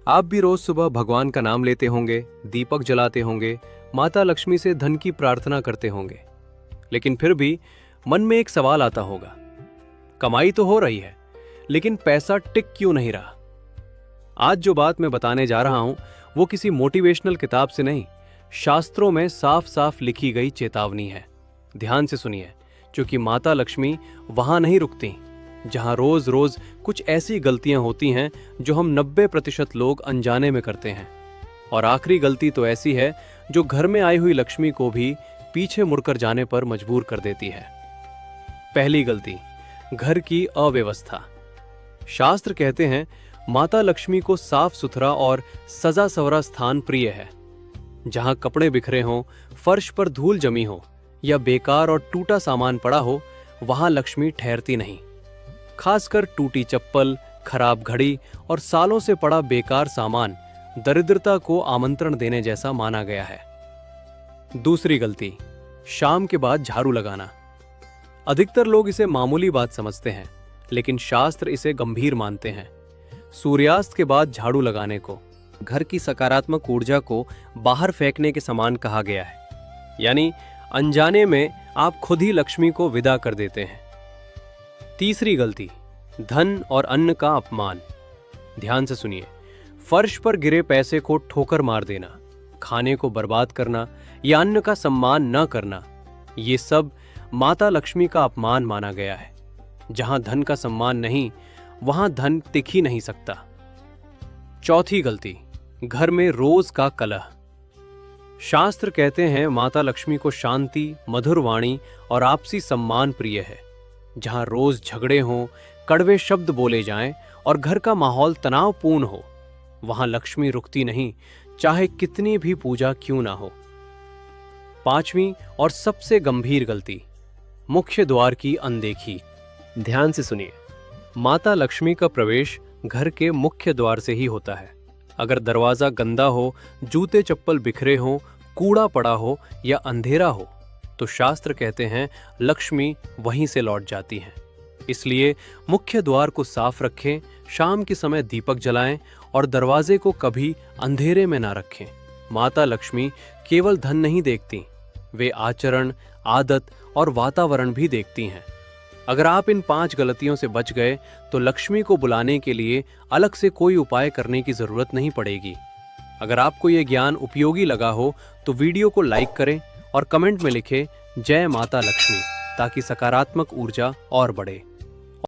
आप भी रोज सुबह भगवान का नाम लेते होंगे, दीपक जलाते होंगे, माता लक्ष्मी से धन की प्रार्थना करते होंगे, लेकिन फिर भी मन में एक सवाल आता होगा, कमाई तो हो रही है, लेकिन पैसा टिक क्यों नहीं रहा? आज जो बात मैं बताने जा रहा हूं, वो किसी मोटिवेशनल किताब से नहीं, शास्त्रों में साफ साफ लिखी गई चेतावनी है। ध्यान से सुनिए, क्योंकि माता लक्ष्मी वहां नहीं रुकती जहां रोज रोज कुछ ऐसी गलतियां होती हैं जो हम 90% लोग अनजाने में करते हैं। और आखिरी गलती तो ऐसी है जो घर में आई हुई लक्ष्मी को भी पीछे मुड़कर जाने पर मजबूर कर देती है। पहली गलती, घर की अव्यवस्था। शास्त्र कहते हैं माता लक्ष्मी को साफ सुथरा और सजा सवरा स्थान प्रिय है। जहां कपड़े बिखरे हों, फर्श पर धूल जमी हो या बेकार और टूटा सामान पड़ा हो, वहां लक्ष्मी ठहरती नहीं। खासकर टूटी चप्पल, खराब घड़ी और सालों से पड़ा बेकार सामान दरिद्रता को आमंत्रण देने जैसा माना गया है। दूसरी गलती, शाम के बाद झाड़ू लगाना। अधिकतर लोग इसे मामूली बात समझते हैं, लेकिन शास्त्र इसे गंभीर मानते हैं। सूर्यास्त के बाद झाड़ू लगाने को घर की सकारात्मक ऊर्जा को बाहर फेंकने के समान कहा गया है। यानी अनजाने में आप खुद ही लक्ष्मी को विदा कर देते हैं। तीसरी गलती, धन और अन्न का अपमान। ध्यान से सुनिए, फर्श पर गिरे पैसे को ठोकर मार देना, खाने को बर्बाद करना या अन्न का सम्मान न करना, ये सब माता लक्ष्मी का अपमान माना गया है। जहां धन का सम्मान नहीं, वहां धन टिक ही नहीं सकता। चौथी गलती, घर में रोज का कलह। शास्त्र कहते हैं माता लक्ष्मी को शांति, मधुर वाणी और आपसी सम्मान प्रिय है। जहां रोज झगड़े हों, कड़वे शब्द बोले जाएं और घर का माहौल तनावपूर्ण हो, वहां लक्ष्मी रुकती नहीं, चाहे कितनी भी पूजा क्यों ना हो। पांचवी और सबसे गंभीर गलती, मुख्य द्वार की अनदेखी। ध्यान से सुनिए, माता लक्ष्मी का प्रवेश घर के मुख्य द्वार से ही होता है। अगर दरवाजा गंदा हो, जूते चप्पल बिखरे हों, कूड़ा पड़ा हो या अंधेरा हो, तो शास्त्र कहते हैं लक्ष्मी वहीं से लौट जाती हैं। इसलिए मुख्य द्वार को साफ रखें, शाम के समय दीपक जलाएं और दरवाजे को कभी अंधेरे में ना रखें। माता लक्ष्मी केवल धन नहीं देखती, वे आचरण, आदत और वातावरण भी देखती हैं। अगर आप इन 5 गलतियों से बच गए तो लक्ष्मी को बुलाने के लिए अलग से कोई उपाय करने की जरूरत नहीं पड़ेगी। अगर आपको यह ज्ञान उपयोगी लगा हो तो वीडियो को लाइक करें और कमेंट में लिखें जय माता लक्ष्मी, ताकि सकारात्मक ऊर्जा और बढ़े।